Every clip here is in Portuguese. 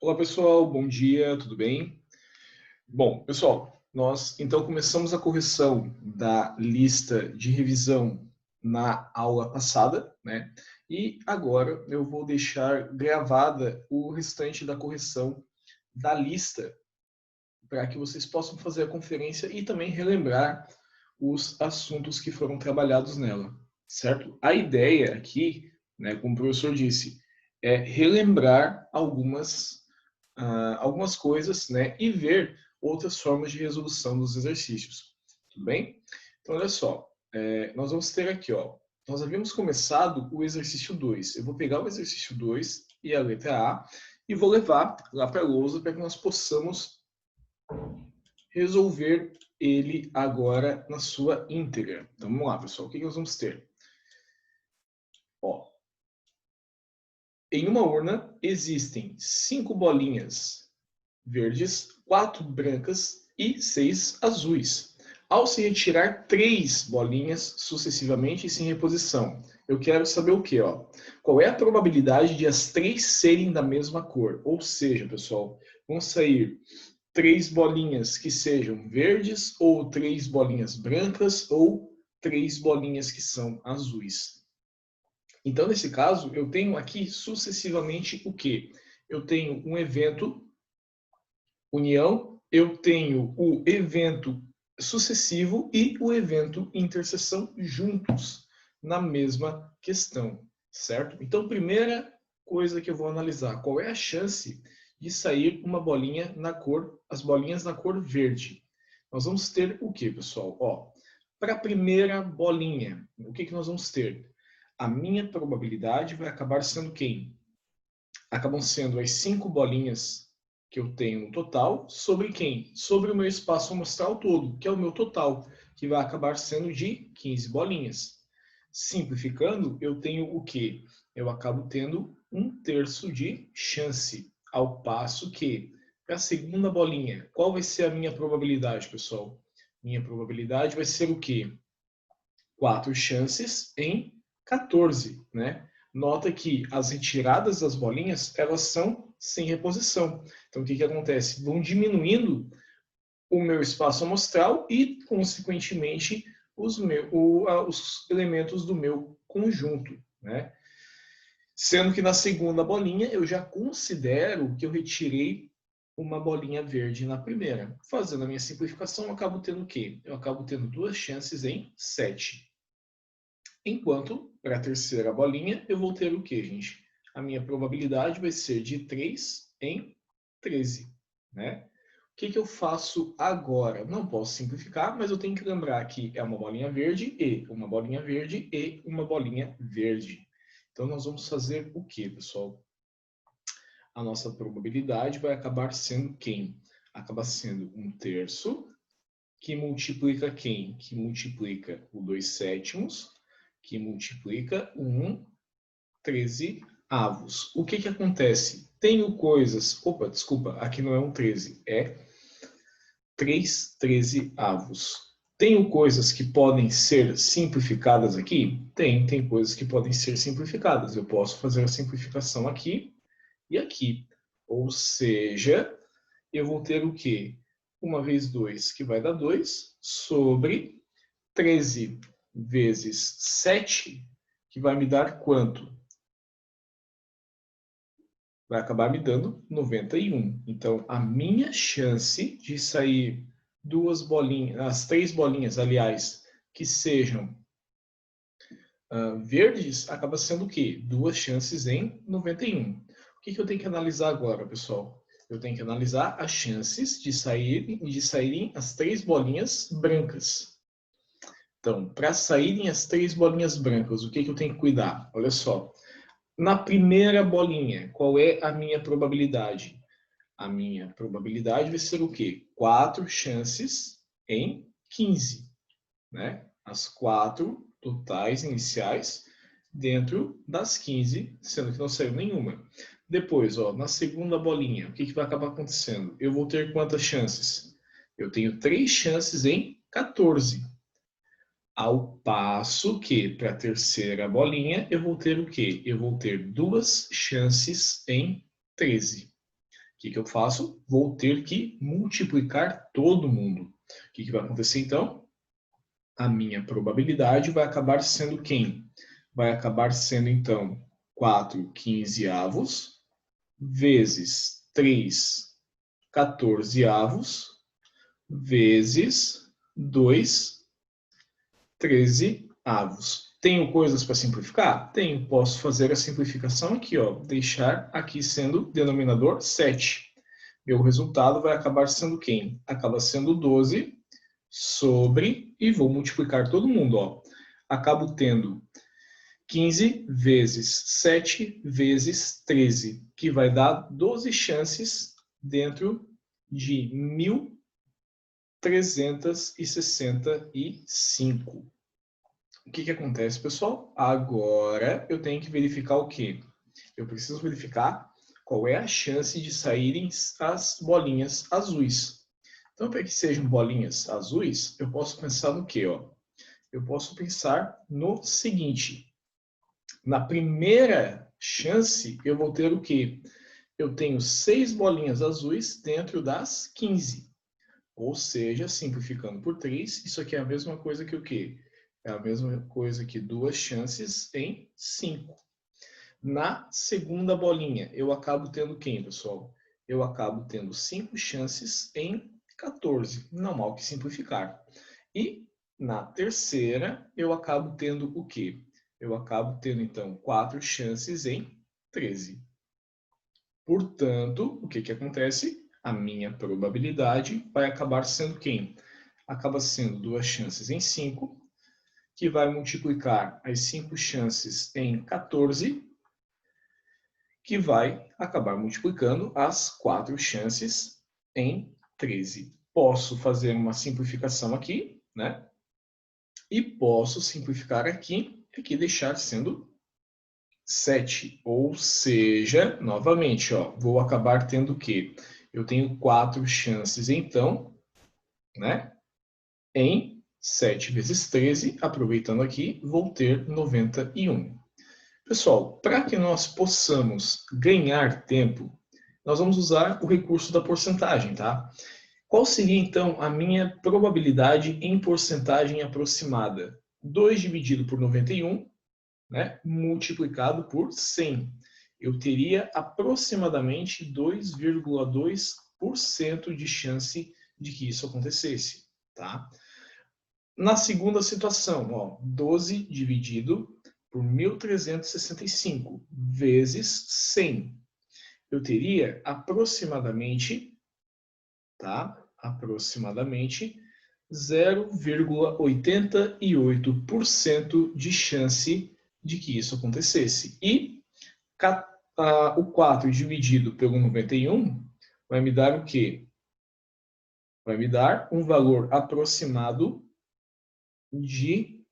Olá pessoal, bom dia, tudo bem? Bom, pessoal, nós então começamos a correção da lista de revisão na aula passada, né? E agora eu vou deixar gravada o restante da correção da lista para que vocês possam fazer a conferência e também relembrar os assuntos que foram trabalhados nela, certo? A ideia aqui, né, como o professor disse, é relembrar algumas coisas, né, e ver outras formas de resolução dos exercícios. Tudo bem? Então, olha só, nós vamos ter aqui, ó, nós havíamos começado o exercício 2. Eu vou pegar o exercício 2 e a letra A e vou levar lá para a lousa para que nós possamos resolver ele agora na sua íntegra. Então, vamos lá, pessoal. O que nós vamos ter? Ó, em uma urna existem 5 bolinhas verdes, 4 brancas e 6 azuis. Ao se retirar 3 bolinhas sucessivamente e sem reposição, eu quero saber o que? Qual é a probabilidade de as 3 serem da mesma cor? Ou seja, pessoal, vão sair 3 bolinhas que sejam verdes, ou 3 bolinhas brancas, ou 3 bolinhas que são azuis. Então, nesse caso, eu tenho aqui sucessivamente o quê? Eu tenho um evento união, eu tenho o evento sucessivo e o evento interseção juntos na mesma questão, certo? Então, primeira coisa que eu vou analisar, qual é a chance de sair uma bolinha na cor, as bolinhas na cor verde? Nós vamos ter o que, pessoal? Ó, para a primeira bolinha, o que nós vamos ter? A minha probabilidade vai acabar sendo quem? Acabam sendo as 5 bolinhas que eu tenho no total, sobre quem? Sobre o meu espaço amostral todo, que é o meu total, que vai acabar sendo de 15 bolinhas. Simplificando, eu tenho o quê? Eu acabo tendo 1/3 de chance, ao passo que, para a segunda bolinha, qual vai ser a minha probabilidade, pessoal? Minha probabilidade vai ser o quê? 4 chances em 14, né? Nota que as retiradas das bolinhas, elas são sem reposição. Então, o que acontece? Vão diminuindo o meu espaço amostral e, consequentemente, os elementos do meu conjunto, né? Sendo que na segunda bolinha, eu já considero que eu retirei uma bolinha verde na primeira. Fazendo a minha simplificação, eu acabo tendo o quê? Eu acabo tendo 2 chances em 7. Enquanto, para a terceira bolinha, eu vou ter o quê, gente? A minha probabilidade vai ser de 3 em 13, né? O que eu faço agora? Não posso simplificar, mas eu tenho que lembrar que é uma bolinha verde e uma bolinha verde e uma bolinha verde. Então, nós vamos fazer o quê, pessoal? A nossa probabilidade vai acabar sendo quem? Acaba sendo 1/3, que multiplica quem? Que multiplica o 2/7, que multiplica o 1/13. O que acontece? Tenho coisas... Opa, desculpa, aqui não é 1/13, é 3/13. Tenho coisas que podem ser simplificadas aqui? Tem coisas que podem ser simplificadas. Eu posso fazer a simplificação aqui e aqui. Ou seja, eu vou ter o quê? 1 vezes 2, que vai dar 2, sobre 13 vezes 7, que vai me dar quanto? Vai acabar me dando 91. Então, a minha chance de sair 2 bolinhas, as 3 bolinhas, aliás, que sejam verdes, acaba sendo o quê? 2 chances em 91. O que eu tenho que analisar agora, pessoal? Eu tenho que analisar as chances de saírem as 3 bolinhas brancas. Então, para saírem as 3 bolinhas brancas, o que eu tenho que cuidar? Olha só. Na primeira bolinha, qual é a minha probabilidade? A minha probabilidade vai ser o quê? 4 chances em 15, né? As 4 totais iniciais dentro das 15, sendo que não saiu nenhuma. Depois, ó, na segunda bolinha, o que vai acabar acontecendo? Eu vou ter quantas chances? Eu tenho 3 chances em 14. Ao passo que, para a terceira bolinha, eu vou ter o quê? Eu vou ter 2 chances em 13. que eu faço? Vou ter que multiplicar todo mundo. O que vai acontecer então? A minha probabilidade vai acabar sendo quem? Vai acabar sendo então 4 quinzeavos vezes 3 14avos vezes 2 13avos. Tenho coisas para simplificar? Tenho. Posso fazer a simplificação aqui, ó, deixar aqui sendo denominador 7. Meu resultado vai acabar sendo quem? Acaba sendo 12 sobre, e vou multiplicar todo mundo, ó. Acabo tendo 15 vezes 7 vezes 13, que vai dar 12 chances dentro de 1.365. O que acontece, pessoal? Agora eu tenho que verificar o quê? Eu preciso verificar qual é a chance de saírem as bolinhas azuis. Então, para que sejam bolinhas azuis, eu posso pensar no quê? Ó? Eu posso pensar no seguinte. Na primeira chance, eu vou ter o quê? Eu tenho 6 bolinhas azuis dentro das 15. Ou seja, simplificando por 3, isso aqui é a mesma coisa que o quê? É a mesma coisa que 2 chances em 5. Na segunda bolinha, eu acabo tendo quem, pessoal? Eu acabo tendo 5 chances em 14. Não há o que simplificar. E na terceira, eu acabo tendo o quê? Eu acabo tendo, então, 4 chances em 13. Portanto, o que acontece? A minha probabilidade vai acabar sendo quem? Acaba sendo 2 chances em 5, que vai multiplicar as 5 chances em 14, que vai acabar multiplicando as 4 chances em 13. Posso fazer uma simplificação aqui, né? E posso simplificar aqui deixar sendo 7. Ou seja, novamente, ó, vou acabar tendo o quê? Eu tenho 4 chances, então, né? Em 7 vezes 13, aproveitando aqui, vou ter 91. Pessoal, para que nós possamos ganhar tempo, nós vamos usar o recurso da porcentagem, tá? Qual seria, então, a minha probabilidade em porcentagem aproximada? 2 dividido por 91, né, multiplicado por 100. Eu teria aproximadamente 2,2% de chance de que isso acontecesse, tá? Na segunda situação, ó, 12 dividido por 1.365 vezes 100. Eu teria aproximadamente, tá? Aproximadamente 0,88% de chance de que isso acontecesse. E o 4 dividido pelo 91 vai me dar o quê? Vai me dar um valor aproximado de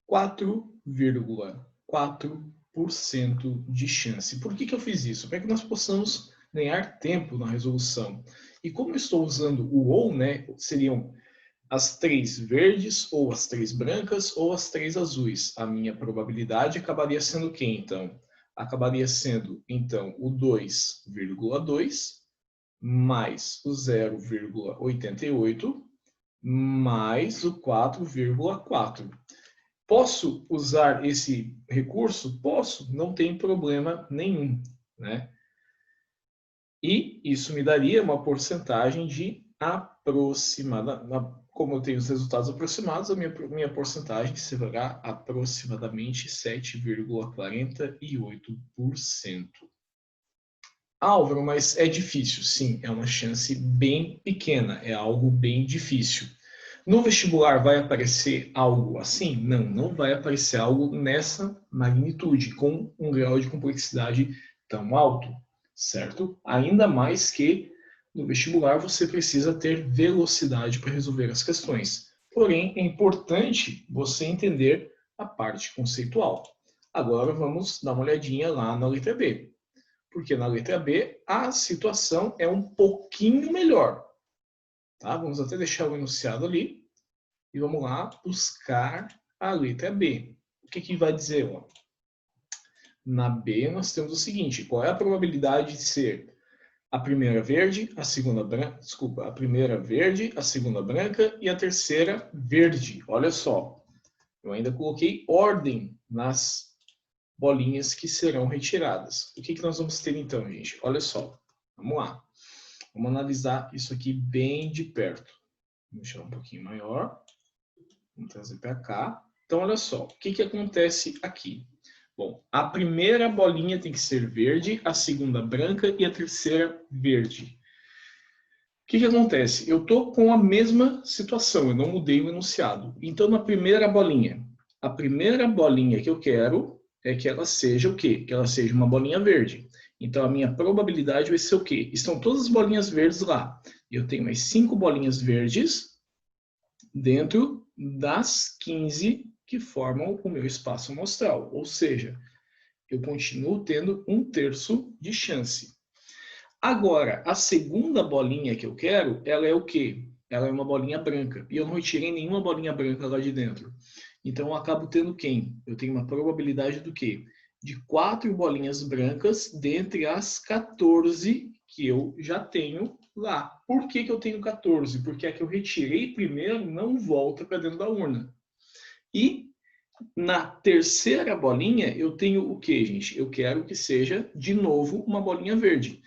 4,4% de chance. Por que eu fiz isso? Para que nós possamos ganhar tempo na resolução. E como eu estou usando o ou, né, seriam as 3 verdes, ou as 3 brancas, ou as 3 azuis. A minha probabilidade acabaria sendo o quê, então? Acabaria sendo, então, o 2,2 mais o 0,88 mais o 4,4. Posso usar esse recurso? Posso, não tem problema nenhum, né? E isso me daria uma porcentagem de aproximada. Como eu tenho os resultados aproximados, a minha porcentagem será aproximadamente 7,48%. Álvaro, mas é difícil? Sim, é uma chance bem pequena, é algo bem difícil. No vestibular vai aparecer algo assim? Não, não vai aparecer algo nessa magnitude, com um grau de complexidade tão alto, certo? Ainda mais que no vestibular você precisa ter velocidade para resolver as questões. Porém, é importante você entender a parte conceitual. Agora vamos dar uma olhadinha lá na letra B. Porque na letra B a situação é um pouquinho melhor. Tá? Vamos até deixar o enunciado ali e vamos lá buscar a letra B. O que vai dizer? Ó? Na B nós temos o seguinte, qual é a probabilidade de ser A primeira verde, a segunda branca, desculpa, a primeira verde, a segunda branca e a terceira verde. Olha só, eu ainda coloquei ordem nas bolinhas que serão retiradas. O que nós vamos ter então, gente? Olha só, vamos lá. Vamos analisar isso aqui bem de perto. Vou deixar um pouquinho maior. Vamos trazer para cá. Então, olha só, o que acontece aqui? Bom, a primeira bolinha tem que ser verde, a segunda branca e a terceira verde. O que acontece? Eu estou com a mesma situação, eu não mudei o enunciado. Então, na primeira bolinha, a primeira bolinha que eu quero é que ela seja o quê? Que ela seja uma bolinha verde. Então, a minha probabilidade vai ser o quê? Estão todas as bolinhas verdes lá. Eu tenho mais 5 bolinhas verdes dentro das 15 que formam o meu espaço amostral. Ou seja, eu continuo tendo 1/3 de chance. Agora, a segunda bolinha que eu quero, ela é o quê? Ela é uma bolinha branca. E eu não retirei nenhuma bolinha branca lá de dentro. Então, eu acabo tendo quem? Eu tenho uma probabilidade do quê? De 4 bolinhas brancas dentre as 14 que eu já tenho lá. Por que eu tenho 14? Porque a que eu retirei primeiro não volta para dentro da urna. E na terceira bolinha, eu tenho o quê, gente? Eu quero que seja, de novo, uma bolinha verde.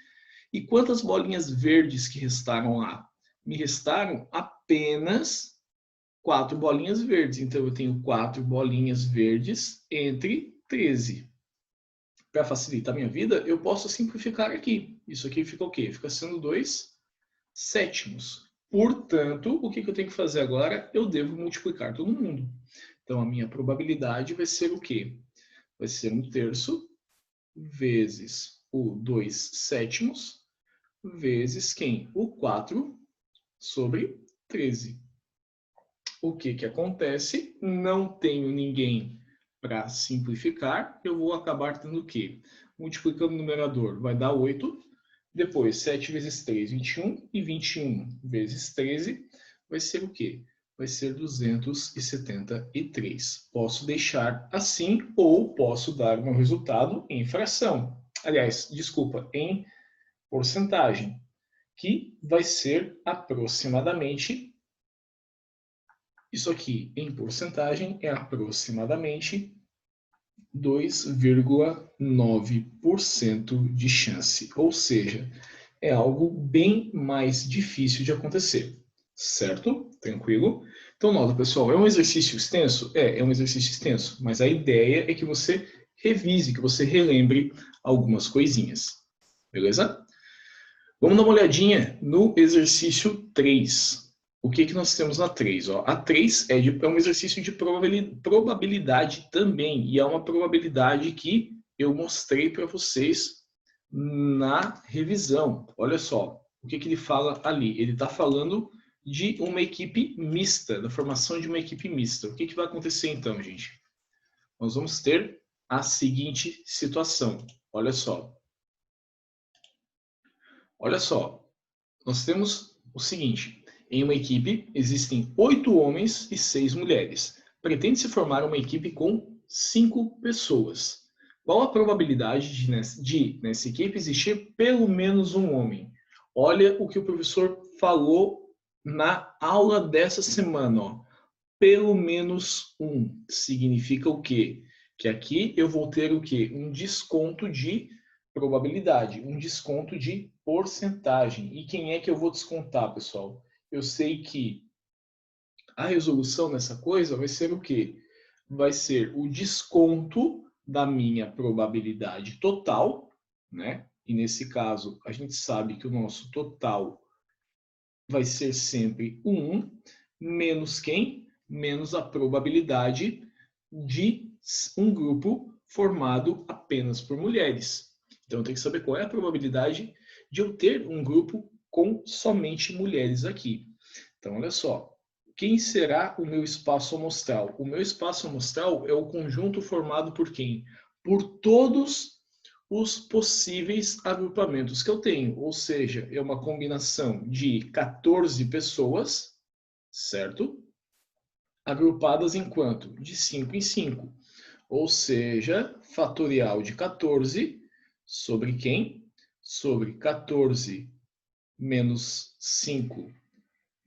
E quantas bolinhas verdes que restaram lá? Me restaram apenas 4 bolinhas verdes. Então, eu tenho 4 bolinhas verdes entre 13. Para facilitar a minha vida, eu posso simplificar aqui. Isso aqui fica o quê? Fica sendo 2/7. Portanto, o que eu tenho que fazer agora? Eu devo multiplicar todo mundo. Então, a minha probabilidade vai ser o quê? Vai ser 1/3 vezes o 2/7 vezes quem? O 4/13. O que acontece? Não tenho ninguém para simplificar. Eu vou acabar tendo o quê? Multiplicando o numerador vai dar 8. Depois, 7 vezes 3, 21. E 21 vezes 13 vai ser o quê? Vai ser 273. Posso deixar assim ou posso dar o meu resultado em fração. Aliás, desculpa, em porcentagem, que vai ser aproximadamente, isso aqui em porcentagem é aproximadamente 2,9% de chance. Ou seja, é algo bem mais difícil de acontecer. Certo? Tranquilo? Então, nota, pessoal, é um exercício extenso? É um exercício extenso, mas a ideia é que você revise, que você relembre algumas coisinhas. Beleza? Vamos dar uma olhadinha no exercício 3. O que nós temos na 3? Ó, a 3 é um exercício de probabilidade também, e é uma probabilidade que eu mostrei para vocês na revisão. Olha só, o que ele fala ali? Ele está falando de uma equipe mista, da formação de uma equipe mista. O que vai acontecer então, gente? Nós vamos ter a seguinte situação. Olha só. Olha só, nós temos o seguinte, em uma equipe existem 8 homens e 6 mulheres. Pretende-se formar uma equipe com 5 pessoas. Qual a probabilidade de nessa equipe existir pelo menos um homem? Olha o que o professor falou na aula dessa semana. Ó. Pelo menos um. Significa o quê? Que aqui eu vou ter o quê? Um desconto de probabilidade, um desconto de porcentagem. E quem é que eu vou descontar, pessoal? Eu sei que a resolução dessa coisa vai ser o quê? Vai ser o desconto da minha probabilidade total, né? E nesse caso, a gente sabe que o nosso total vai ser sempre 1, menos quem? Menos a probabilidade de um grupo formado apenas por mulheres. Então, eu tenho que saber qual é a probabilidade de eu ter um grupo com somente mulheres aqui. Então, olha só. Quem será o meu espaço amostral? O meu espaço amostral é o conjunto formado por quem? Por todos os possíveis agrupamentos que eu tenho. Ou seja, é uma combinação de 14 pessoas, certo? Agrupadas em quanto? De 5 em 5. Ou seja, fatorial de 14 sobre quem? sobre 14 menos 5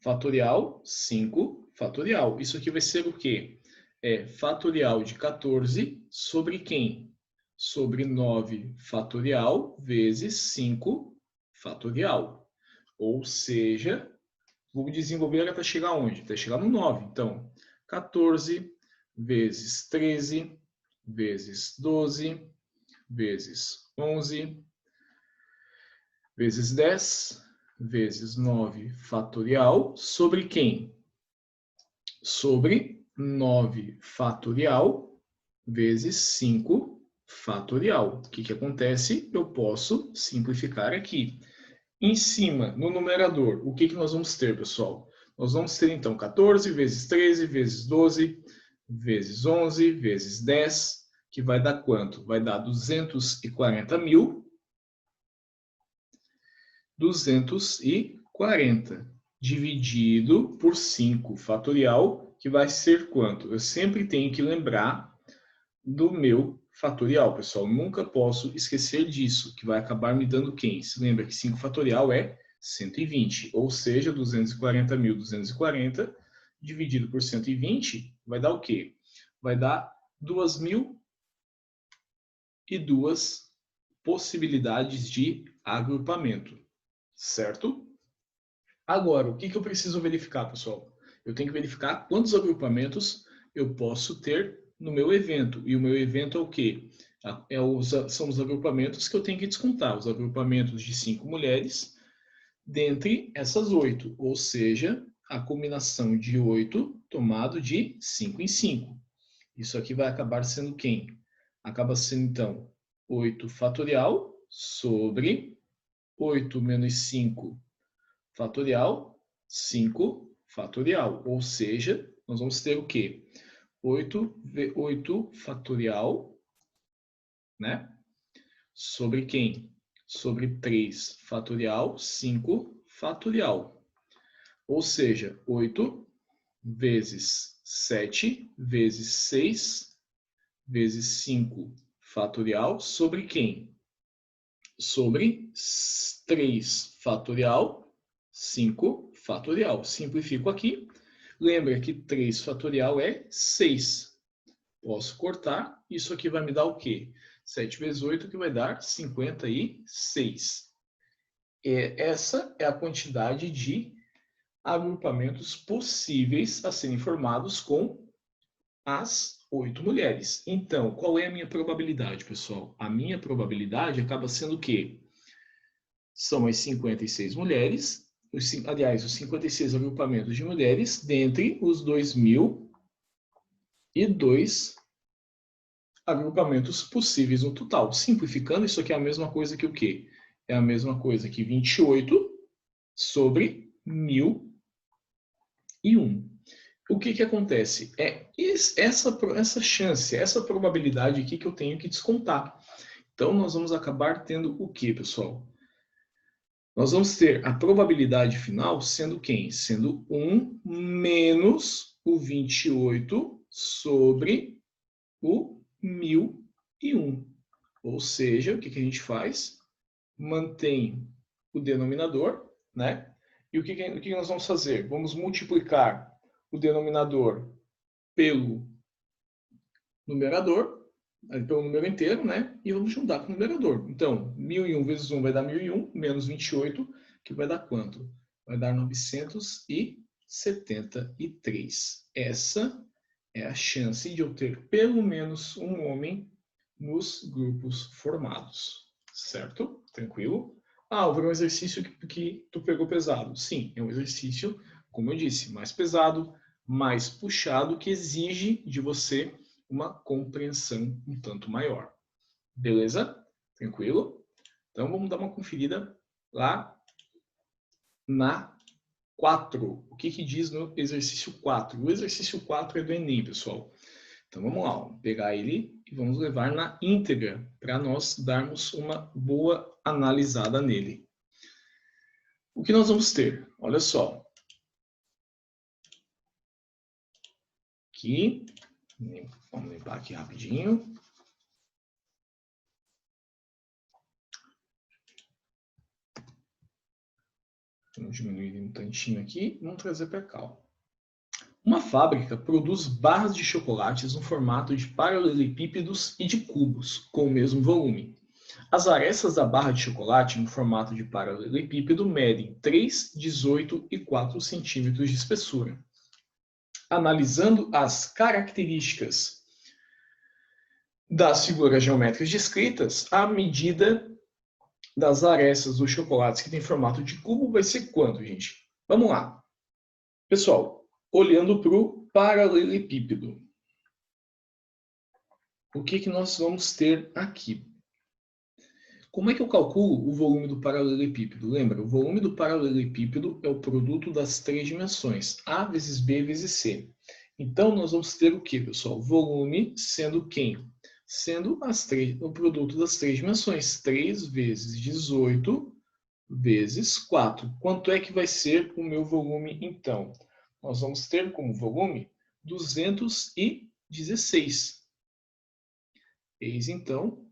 fatorial, 5 fatorial. Isso aqui vai ser o quê? É fatorial de 14 sobre quem? Sobre 9 fatorial vezes 5 fatorial. Ou seja, vou desenvolver até chegar onde? Até chegar no 9. Então, 14 vezes 13 vezes 12 vezes 11 vezes 10 vezes 9 fatorial sobre quem? Sobre 9 fatorial vezes 5 fatorial. O que acontece? Eu posso simplificar aqui. Em cima, no numerador, o que nós vamos ter, pessoal? Nós vamos ter, então, 14 vezes 13 vezes 12 vezes 11 vezes 10, que vai dar quanto? Vai dar 240.000. 240 dividido por 5 fatorial, que vai ser quanto? Eu sempre tenho que lembrar do meu fatorial, pessoal. Nunca posso esquecer disso, que vai acabar me dando quem? Se lembra que 5 fatorial é 120, ou seja, 240.240 dividido por 120 vai dar o quê? Vai dar 2.002 possibilidades de agrupamento. Certo? Agora, o que eu preciso verificar, pessoal? Eu tenho que verificar quantos agrupamentos eu posso ter no meu evento. E o meu evento é o quê? São os agrupamentos que eu tenho que descontar. Os agrupamentos de 5 mulheres dentre essas 8. Ou seja, a combinação de 8 tomado de 5 em 5. Isso aqui vai acabar sendo quem? Acaba sendo, então, 8 fatorial sobre 8 menos 5 fatorial, 5 fatorial. Ou seja, nós vamos ter o quê? 8 fatorial, né? Sobre quem? Sobre 3 fatorial, 5 fatorial. Ou seja, 8 vezes 7 vezes 6 vezes 5 fatorial sobre quem? Sobre 3 fatorial, 5 fatorial. Simplifico aqui. Lembra que 3 fatorial é 6. Posso cortar. Isso aqui vai me dar o quê? 7 vezes 8, que vai dar 56. Essa é a quantidade de agrupamentos possíveis a serem formados com as 8 mulheres. Então, qual é a minha probabilidade, pessoal? A minha probabilidade acaba sendo o quê? São as 56 mulheres, aliás, os 56 agrupamentos de mulheres, dentre os 2.002 agrupamentos possíveis no total. Simplificando, isso aqui é a mesma coisa que o quê? É a mesma coisa que 28 sobre 1.001. O que acontece? É essa chance, essa probabilidade aqui que eu tenho que descontar. Então, nós vamos acabar tendo o quê, pessoal? Nós vamos ter a probabilidade final sendo quem? Sendo 1 menos o 28 sobre o 1.001. Ou seja, o que a gente faz? Mantém o denominador, né? E o que nós vamos fazer? Vamos multiplicar o denominador pelo numerador, pelo número inteiro, né? E vamos juntar com o numerador. Então, 1.001 vezes 1 vai dar 1.001, menos 28, que vai dar quanto? Vai dar 973. Essa é a chance de eu ter pelo menos um homem nos grupos formados. Certo? Tranquilo? Ah, foi um exercício que tu pegou pesado. Sim, é um exercício, como eu disse, mais pesado, mais puxado, que exige de você uma compreensão um tanto maior. Beleza? Tranquilo? Então vamos dar uma conferida lá na 4. O que diz no exercício 4? O exercício 4 é do Enem, pessoal. Então vamos lá, vamos pegar ele e vamos levar na íntegra para nós darmos uma boa analisada nele. O que nós vamos ter? Olha só. Aqui, vamos limpar aqui rapidinho. Vamos diminuir um tantinho aqui, vamos trazer para cá. Ó. Uma fábrica produz barras de chocolates no formato de paralelepípedos e de cubos, com o mesmo volume. As arestas da barra de chocolate no formato de paralelepípedo medem 3, 18 e 4 centímetros de espessura. Analisando as características das figuras geométricas descritas, a medida das arestas dos chocolates que tem formato de cubo vai ser quanto, gente? Vamos lá. Pessoal, olhando para o paralelepípedo, o que nós vamos ter aqui? Como é que eu calculo o volume do paralelepípedo? Lembra, o volume do paralelepípedo é o produto das três dimensões, A vezes B vezes C. Então, nós vamos ter o que, pessoal? Volume sendo quem? Sendo o produto das três dimensões. 3 vezes 18 vezes 4. Quanto é que vai ser o meu volume, então? Nós vamos ter como volume 216. Eis, então,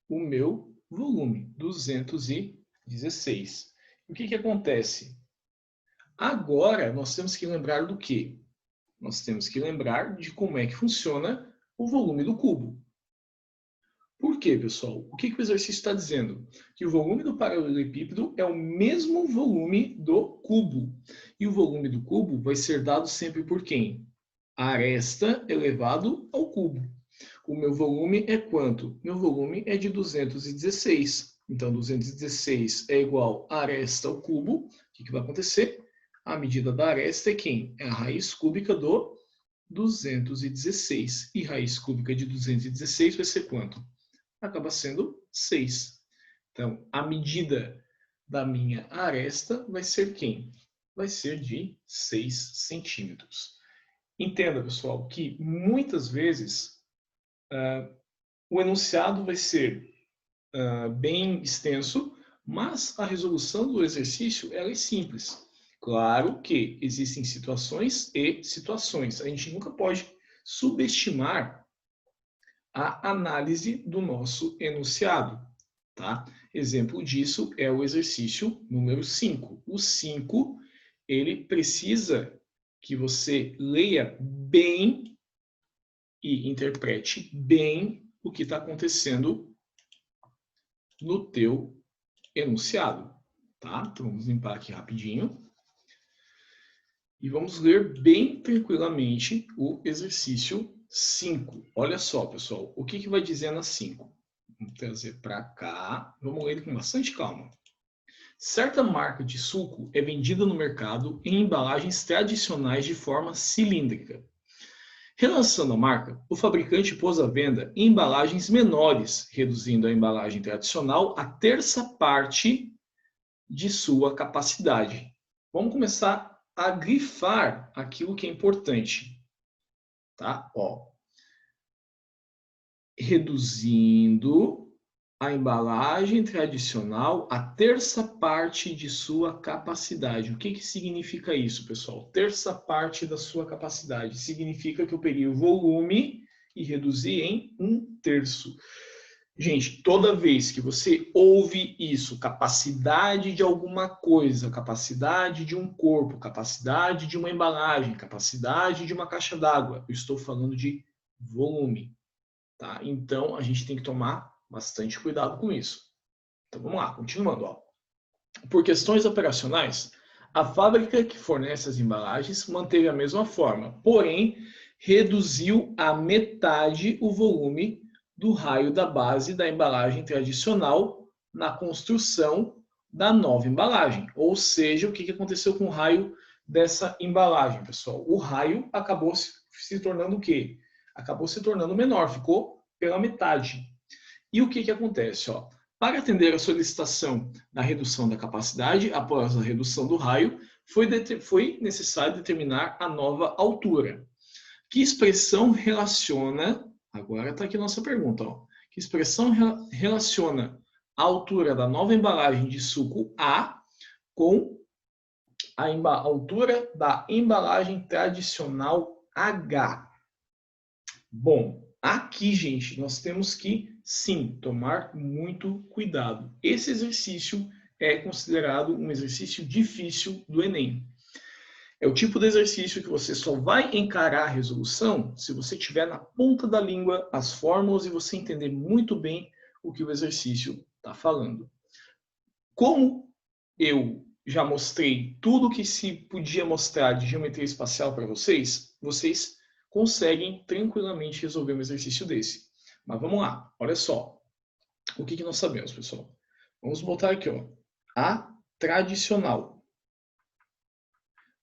o meu volume, 216. O que acontece? Agora, nós temos que lembrar do quê? Nós temos que lembrar de como é que funciona o volume do cubo. Por quê, pessoal? O que o exercício está dizendo? Que o volume do paralelepípedo é o mesmo volume do cubo. E o volume do cubo vai ser dado sempre por quem? Aresta elevado ao cubo. O meu volume é quanto? Meu volume é de 216. Então, 216 é igual a aresta ao cubo. O que vai acontecer? A medida da aresta é quem? É a raiz cúbica do 216. E raiz cúbica de 216 vai ser quanto? Acaba sendo 6. Então, a medida da minha aresta vai ser quem? Vai ser de 6 centímetros. Entenda, pessoal, que muitas vezes o enunciado vai ser bem extenso, mas a resolução do exercício ela é simples. Claro que existem situações e situações. A gente nunca pode subestimar a análise do nosso enunciado. Tá? Exemplo disso é o exercício número 5. O 5, ele precisa que você leia bem e interprete bem o que está acontecendo no teu enunciado. Tá? Então, vamos limpar aqui rapidinho. E vamos ler bem tranquilamente o exercício 5. Olha só, pessoal, o que vai dizer na 5? Vamos trazer para cá. Vamos ler ele com bastante calma. Certa marca de suco é vendida no mercado em embalagens tradicionais de forma cilíndrica. Relançando a marca, o fabricante pôs à venda em embalagens menores, reduzindo a embalagem tradicional a terça parte de sua capacidade. Vamos começar a grifar aquilo que é importante. Tá? Ó. Reduzindo a embalagem tradicional a terça parte de sua capacidade. O que significa isso, pessoal? Terça parte da sua capacidade. Significa que eu peguei o volume e reduzi em 1/3. Gente, toda vez que você ouve isso, capacidade de alguma coisa, capacidade de um corpo, capacidade de uma embalagem, capacidade de uma caixa d'água, eu estou falando de volume. Tá? Então, a gente tem que tomar bastante cuidado com isso. Então, vamos lá, continuando. Ó. Por questões operacionais, a fábrica que fornece as embalagens manteve a mesma forma, porém, reduziu a metade o volume do raio da base da embalagem tradicional na construção da nova embalagem. Ou seja, o que aconteceu com o raio dessa embalagem, pessoal? O raio acabou se tornando o quê? Acabou se tornando menor, ficou pela metade. E o que acontece? Ó? Para atender a solicitação da redução da capacidade, após a redução do raio, foi necessário determinar a nova altura. Que expressão relaciona... Agora está aqui a nossa pergunta. Ó. Que expressão relaciona a altura da nova embalagem de suco A com a altura da embalagem tradicional H? Bom, aqui, gente, nós temos que, sim, tomar muito cuidado. Esse exercício é considerado um exercício difícil do Enem. É o tipo de exercício que você só vai encarar a resolução se você tiver na ponta da língua as fórmulas e você entender muito bem o que o exercício está falando. Como eu já mostrei tudo que se podia mostrar de geometria espacial para vocês, vocês conseguem tranquilamente resolver um exercício desse. Mas vamos lá, olha só. O que nós sabemos, pessoal? Vamos botar aqui, ó, a tradicional.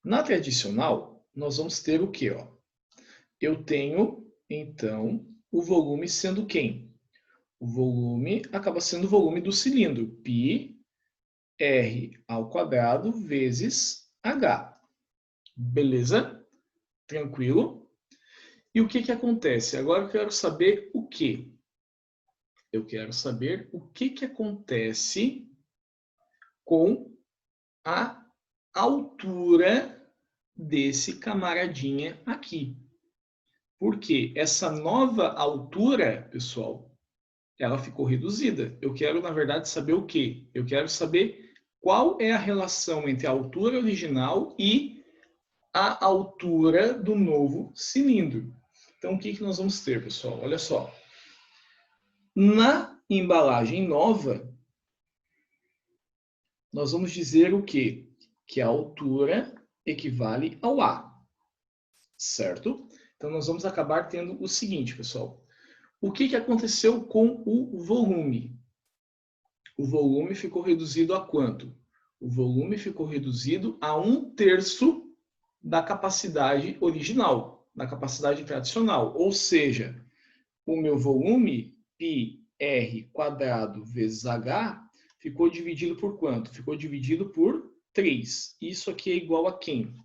Na tradicional, nós vamos ter o quê? Ó? Eu tenho, então, o volume sendo quem? O volume acaba sendo o volume do cilindro, πr ao quadrado vezes h. Beleza? Tranquilo? E o que acontece? Agora eu quero saber o quê? Eu quero saber o que acontece com a altura desse camaradinha aqui. Porque essa nova altura, pessoal, ela ficou reduzida. Eu quero, na verdade, saber o quê? Eu quero saber qual é a relação entre a altura original e a altura do novo cilindro. Então, o que nós vamos ter, pessoal? Olha só. Na embalagem nova, nós vamos dizer o quê? Que a altura equivale ao A. Certo? Então, nós vamos acabar tendo o seguinte, pessoal. O que aconteceu com o volume? O volume ficou reduzido a quanto? O volume ficou reduzido a 1/3 da capacidade original, da capacidade tradicional. Ou seja, o meu volume, πr² vezes h, ficou dividido por quanto? Ficou dividido por 3. Isso aqui é igual a quem?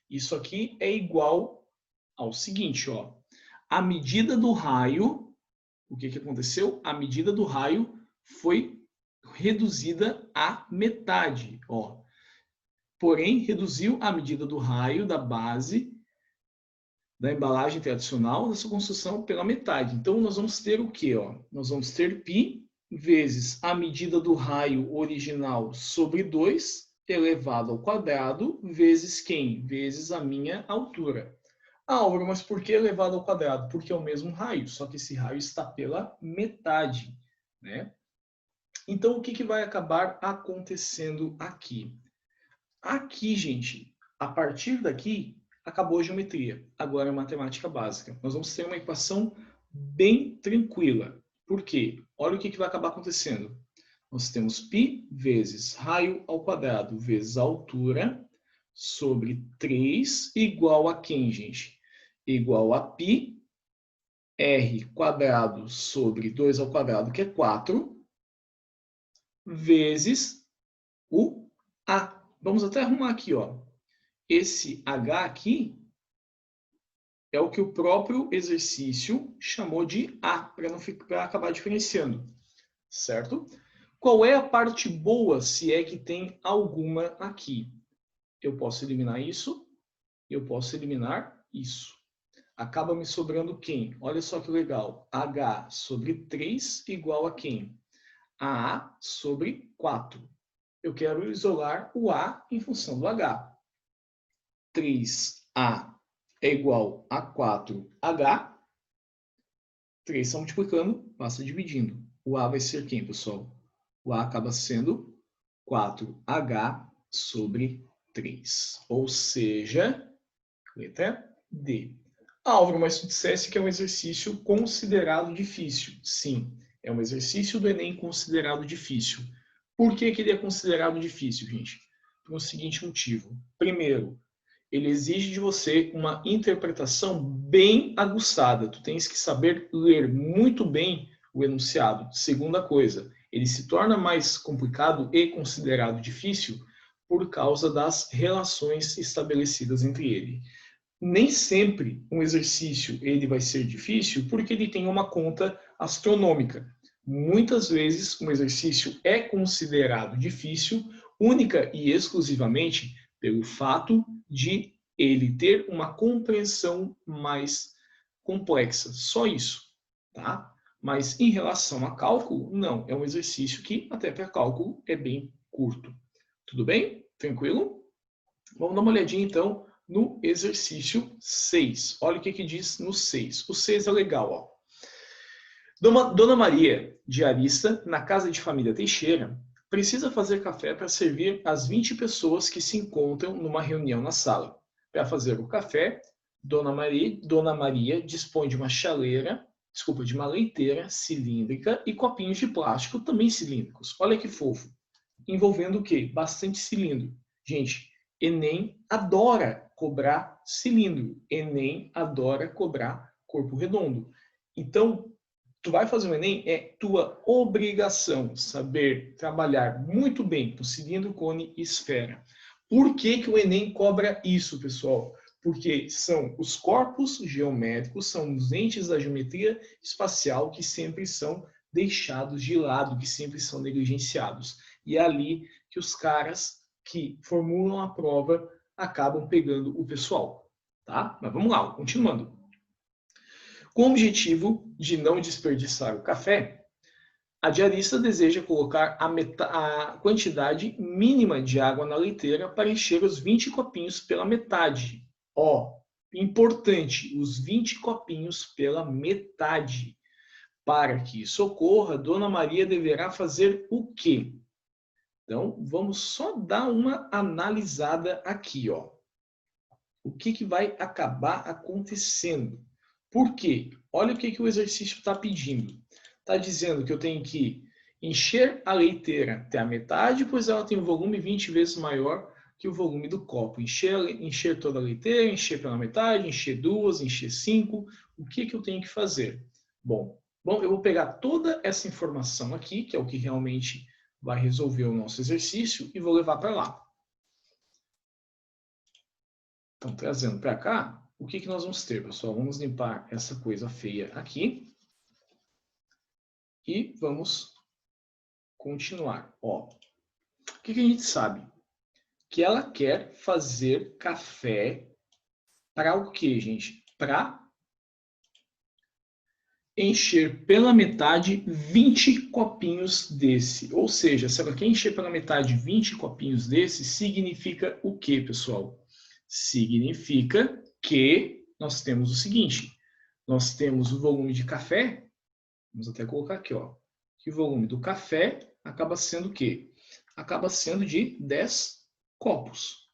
Isso aqui é igual ao seguinte, ó. A medida do raio, o que aconteceu? A medida do raio foi reduzida à metade, ó. Porém, reduziu a medida do raio da base da embalagem tradicional da sua construção pela metade. Então, nós vamos ter o quê? Ó? Nós vamos ter π vezes a medida do raio original sobre 2 elevado ao quadrado vezes quem? Vezes a minha altura. Ah, Álvaro, mas por que elevado ao quadrado? Porque é o mesmo raio, só que esse raio está pela metade, né? Então, o que vai acabar acontecendo aqui? Aqui, gente, a partir daqui, acabou a geometria. Agora é matemática básica. Nós vamos ter uma equação bem tranquila. Por quê? Olha o que vai acabar acontecendo. Nós temos π vezes raio ao quadrado vezes a altura sobre 3 igual a quem, gente? Igual a π r² sobre 2 ao quadrado, que é 4, vezes o A. Vamos até arrumar aqui, ó. Esse H aqui é o que o próprio exercício chamou de A, para acabar diferenciando, certo? Qual é a parte boa, se é que tem alguma aqui? Eu posso eliminar isso, eu posso eliminar isso. Acaba me sobrando quem? Olha só que legal. H sobre 3 igual a quem? A A sobre 4. Eu quero isolar o A em função do H. 3A é igual a 4H. 3 está multiplicando, passa dividindo. O A vai ser quem, pessoal? O A acaba sendo 4H sobre 3. Ou seja, letra D. Álvaro, mas tu dissesse que é um exercício considerado difícil. Sim, é um exercício do Enem considerado difícil. Por que ele é considerado difícil, gente? Por o seguinte motivo. Primeiro, ele exige de você uma interpretação bem aguçada. Tu tens que saber ler muito bem o enunciado. Segunda coisa, ele se torna mais complicado e considerado difícil por causa das relações estabelecidas entre ele. Nem sempre um exercício ele vai ser difícil porque ele tem uma conta astronômica. Muitas vezes um exercício é considerado difícil única e exclusivamente pelo fato de ele ter uma compreensão mais complexa. Só isso, tá? Mas em relação a cálculo, não. É um exercício que até para cálculo é bem curto. Tudo bem? Tranquilo? Vamos dar uma olhadinha, então, no exercício 6. Olha o que diz no 6. O 6 é legal, ó. Dona Maria, diarista, na casa de família Teixeira, precisa fazer café para servir as 20 pessoas que se encontram numa reunião na sala. Para fazer o café, Dona Maria dispõe de uma de uma leiteira cilíndrica e copinhos de plástico também cilíndricos. Olha que fofo. Envolvendo o quê? Bastante cilindro. Gente, Enem adora cobrar cilindro. Enem adora cobrar corpo redondo. Então, tu vai fazer o Enem, é tua obrigação saber trabalhar muito bem com cilindro, cone e esfera. Por que o Enem cobra isso, pessoal? Porque são os corpos geométricos, são os entes da geometria espacial que sempre são deixados de lado, que sempre são negligenciados. E é ali que os caras que formulam a prova acabam pegando o pessoal. Tá? Mas vamos lá, continuando. Com o objetivo de não desperdiçar o café, a diarista deseja colocar a quantidade mínima de água na leiteira para encher os 20 copinhos pela metade. Ó, importante, os 20 copinhos pela metade. Para que isso ocorra, Dona Maria deverá fazer o quê? Então, vamos só dar uma analisada aqui, ó. O que vai acabar acontecendo? Por quê? Olha o que o exercício está pedindo. Está dizendo que eu tenho que encher a leiteira até a metade, pois ela tem um volume 20 vezes maior que o volume do copo. Encher toda a leiteira, encher pela metade, encher 2, encher 5. O que eu tenho que fazer? Bom, eu vou pegar toda essa informação aqui, que é o que realmente vai resolver o nosso exercício, e vou levar para lá. Então, trazendo para cá, o que nós vamos ter, pessoal? Vamos limpar essa coisa feia aqui. E vamos continuar. Ó, o que a gente sabe? Que ela quer fazer café para o quê, gente? Para encher pela metade 20 copinhos desse. Ou seja, se ela quer encher pela metade 20 copinhos desse, significa o quê, pessoal? Significa que nós temos o seguinte. Nós temos o volume de café. Vamos até colocar aqui, ó. Que o volume do café acaba sendo o quê? Acaba sendo de 10 copos.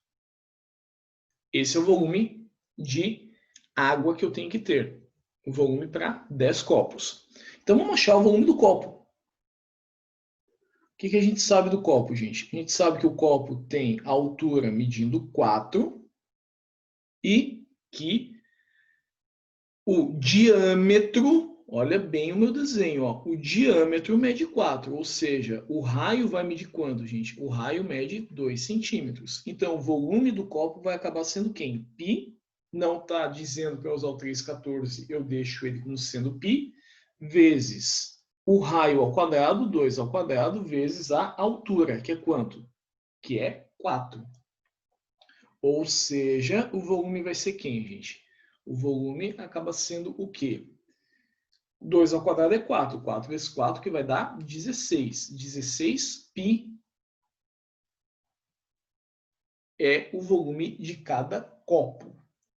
Esse é o volume de água que eu tenho que ter. O volume para 10 copos. Então, vamos achar o volume do copo. O que a gente sabe do copo, gente? A gente sabe que o copo tem a altura medindo 4 e que o diâmetro, olha bem o meu desenho, ó, o diâmetro mede 4, ou seja, o raio vai medir quanto, gente? O raio mede 2 centímetros. Então, o volume do copo vai acabar sendo quem? Π. Não está dizendo para usar o 3,14, eu deixo ele como sendo π, vezes o raio ao quadrado, 2 ao quadrado, vezes a altura, que é quanto? Que é 4. Ou seja, o volume vai ser quem, gente? O volume acaba sendo o quê? 2 ao quadrado é 4. 4 vezes 4 que vai dar 16. 16π é o volume de cada copo.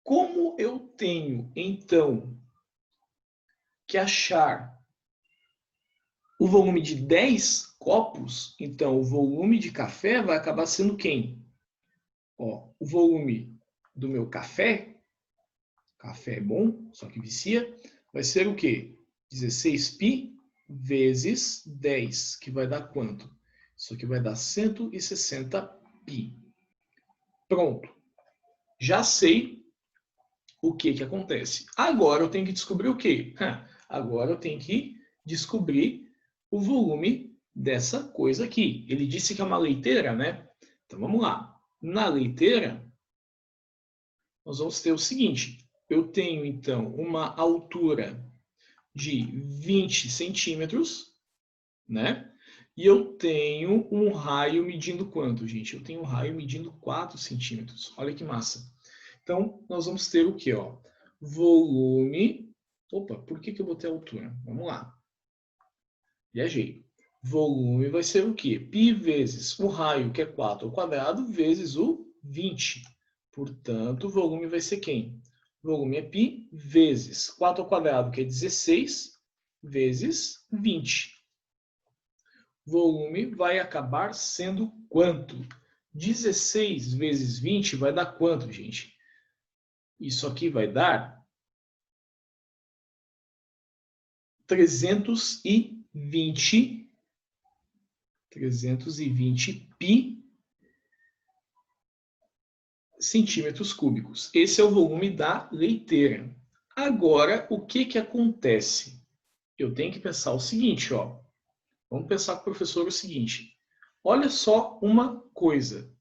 Como eu tenho, então, que achar o volume de 10 copos, então o volume de café vai acabar sendo quem? Ó, o volume do meu café é bom, só que vicia, vai ser o quê? 16π vezes 10, que vai dar quanto? Isso aqui vai dar 160π. Pronto. Já sei o que acontece. Agora eu tenho que descobrir o quê? Agora eu tenho que descobrir o volume dessa coisa aqui. Ele disse que é uma leiteira, né? Então vamos lá. Na leiteira, nós vamos ter o seguinte. Eu tenho, então, uma altura de 20 centímetros, né? E eu tenho um raio medindo quanto, gente? Eu tenho um raio medindo 4 centímetros. Olha que massa. Então, nós vamos ter o quê? Ó? Volume... Opa, por que eu botei a altura? Vamos lá. Viajei. Volume vai ser o quê? Π vezes o raio, que é 4 ao quadrado, vezes o 20. Portanto, o volume vai ser quem? O volume é π vezes 4 ao quadrado, que é 16, vezes 20. Volume vai acabar sendo quanto? 16 vezes 20 vai dar quanto, gente? Isso aqui vai dar 320 π centímetros cúbicos. Esse é o volume da leiteira. Agora, o que acontece? Eu tenho que pensar o seguinte, ó. Vamos pensar com o professor o seguinte. Olha só uma coisa.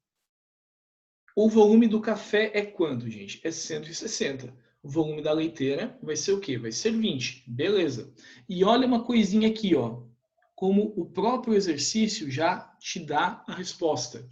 O volume do café é quanto, gente? É 160. O volume da leiteira vai ser o quê? Vai ser 20. Beleza. E olha uma coisinha aqui, ó. Como o próprio exercício já te dá a resposta.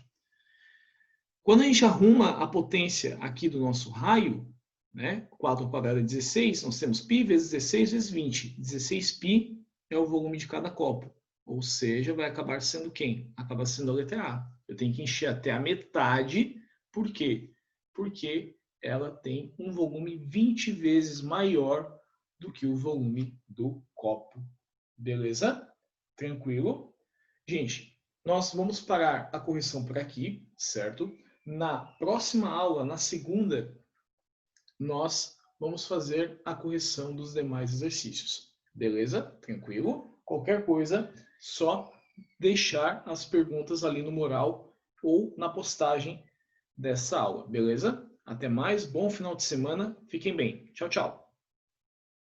Quando a gente arruma a potência aqui do nosso raio, né? 4 ao quadrado é 16, nós temos π vezes 16 vezes 20. 16π é o volume de cada copo. Ou seja, vai acabar sendo quem? Acaba sendo a letra A. Eu tenho que encher até a metade. Por quê? Porque ela tem um volume 20 vezes maior do que o volume do copo. Beleza? Tranquilo? Gente, nós vamos parar a correção por aqui, certo? Na próxima aula, na segunda, nós vamos fazer a correção dos demais exercícios. Beleza? Tranquilo? Qualquer coisa, só deixar as perguntas ali no mural ou na postagem dessa aula. Beleza? Até mais, bom final de semana, fiquem bem. Tchau, tchau.